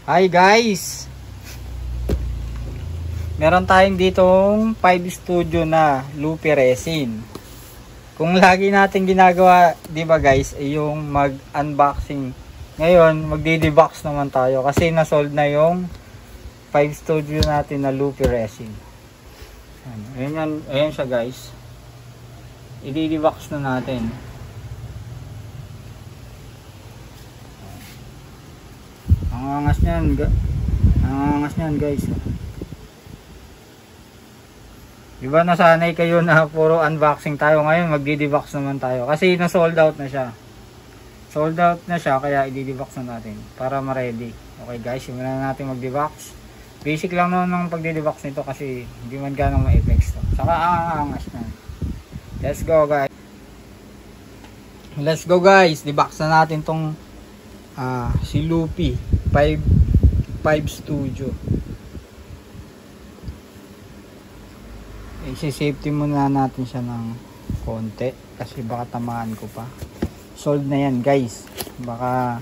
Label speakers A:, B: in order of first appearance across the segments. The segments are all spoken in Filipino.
A: Hi guys! Meron tayong ditong 5 studio na Lupi resin. Kung lagi natin ginagawa, di ba guys, ay yung mag-unboxing. Ngayon, magdi-debox naman tayo kasi na-sold na yung 5 studio natin na Lupi resin. Ayan siya guys. I-debox na natin. Ang angas niyan guys. Diba nasanay kayo na puro unboxing tayo, ngayon magdi-debox naman tayo kasi na-sold out na siya. Sold out na siya kaya i-debox na natin para ma-ready. Okay guys, simulan na natin mag-debox. Basic lang naman ng pagdi-debox nito kasi hindi man ganong ma-effects to. Saka ang angas na. Let's go guys. Let's go guys. Debox na natin tong si Lupi 5 studio. I-safety muna natin siya ng konti kasi baka tamaan ko pa. Sold na yan guys, baka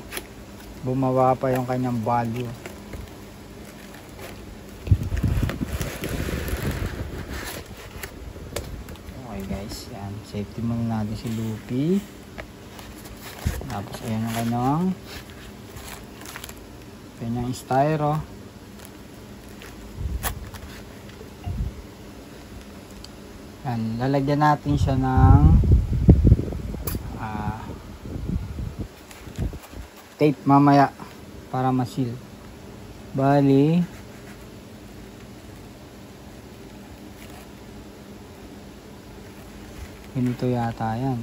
A: bumawa pa yung kanyang value. Okay guys, yan, safety muna natin si Lupi. Tapos ayan yung kanyang styro. Yan, lalagyan natin siya ng tape mamaya para ma-seal. Bali ganito yata yan.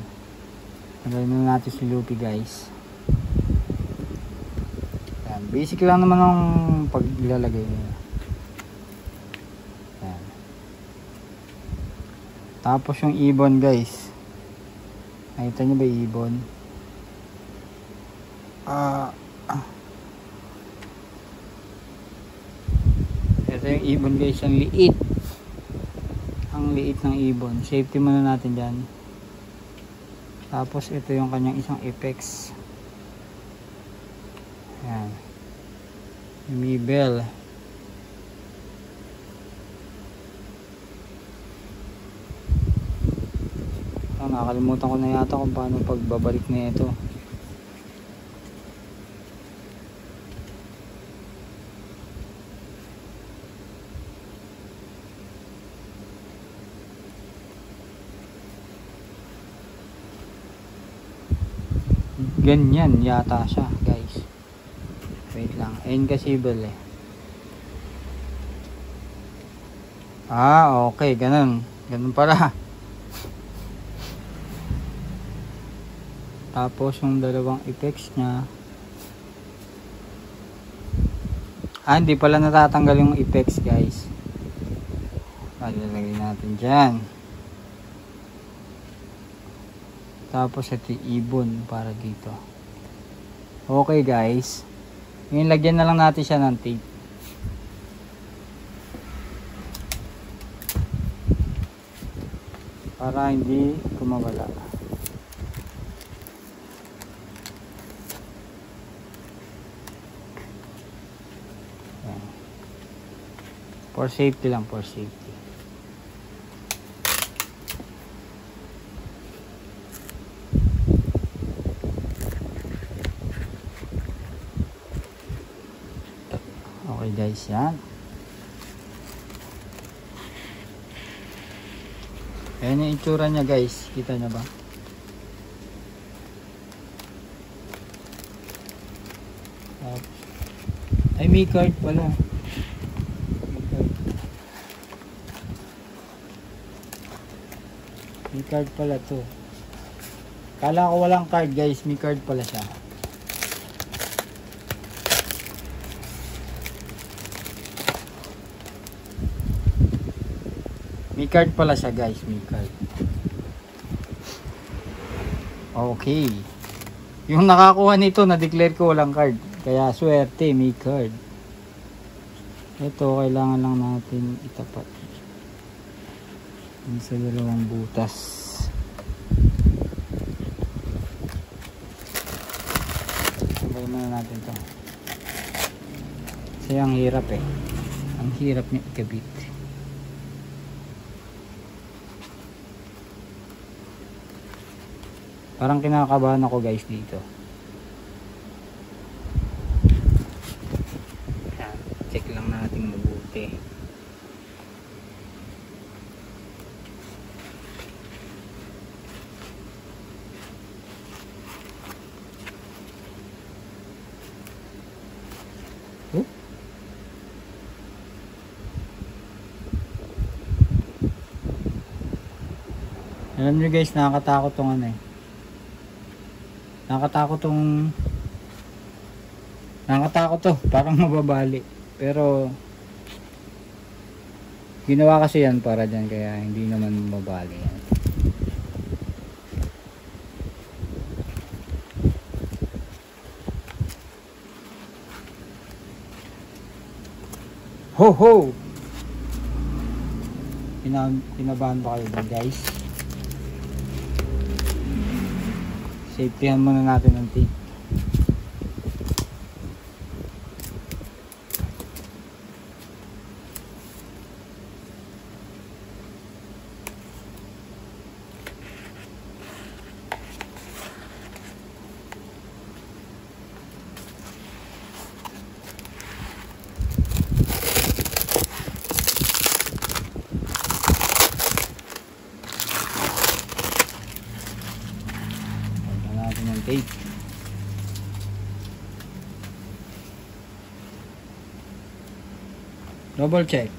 A: Lagyan na natin si Lupi guys. Yan, basic lang naman ang paglalagay niya. Yan. Tapos yung ibon guys, nakita nyo ba yung ibon? Ito yung ibon guys, ang liit. Ang liit ng ibon. Safety muna natin dyan. Tapos ito yung kanyang isang apex. Yan. May bell. Nakalimutan ko na yata kung paano pagbabalik na ito. Ganyan yata siya guys. Wait lang, N-cable eh. Okay, ganun pala. Tapos yung dalawang effects nya, hindi pala natatanggal yung effects guys. Lalagay natin dyan. Tapos ito ibon para dito. Okay guys, ngayon lagyan na lang natin siya ng tape. Para hindi kumawala. For safety lang, for safety. Okay guys, yan. Ayan yung itsura niya guys. Kita niya ba? Ay, may card pala. May card pala to. Kala ko walang card guys, may card pala siya. May card pala siya guys, may card. Okay. Yung nakakuha nito, na-declare ko walang card. Kaya swerte, may card. Ito, kailangan lang natin itapat. Yung sa dalawang butas. Tanggalin na natin ito. Kasi ang hirap eh. Ang hirap niya ikabit. Parang kinakabahan ako guys dito. Check lang natin mabuti. Oh? Alam nyo guys, nakakatakot tong ano eh. Nakakatakot to, parang mababali. Pero ginawa kasi yan para dyan, kaya hindi naman mababali yan. Ho ho! Kinabahan ba kayo ba guys? Safetyan muna natin ang tape. Tape. Double check.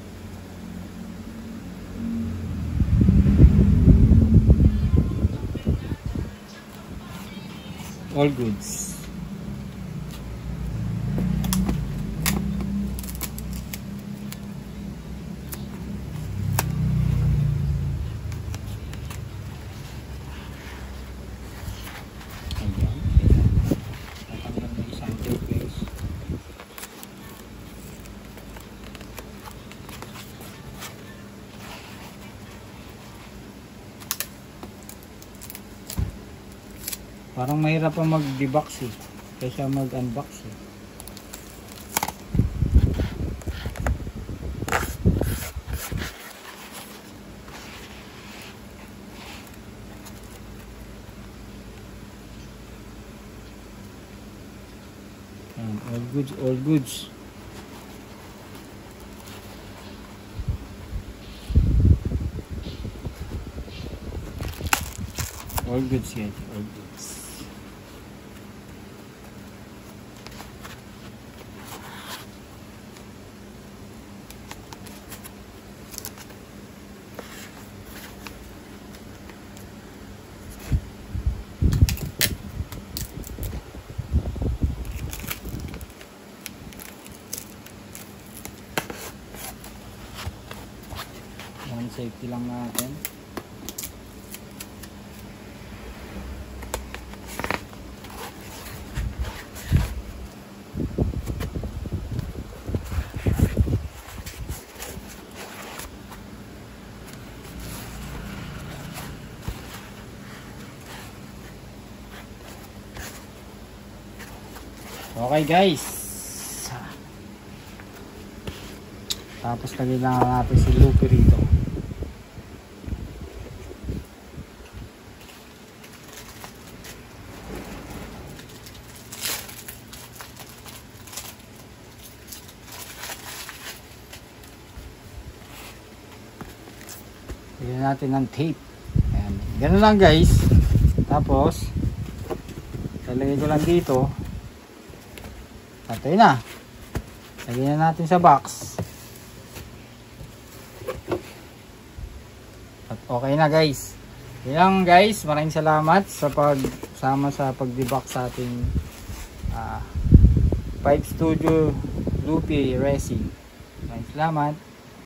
A: All goods. Parang mahirap pa mag-debox eh, kaysa mag-unbox eh. All goods, all goods. All goods guys, all goods. Safety lang natin. Okay guys. Tapos lagyan lang natin si Lupi rito. Lagyan natin ng tape. Ayan. Ganun lang guys. Tapos lalagay ko lang dito. Patay na. Lagyan na natin sa box. At okay na guys. Yan guys. Maraming salamat sa pagsama sa pag-debox sa ating 5 Studio Lupi Resi. Maraming salamat.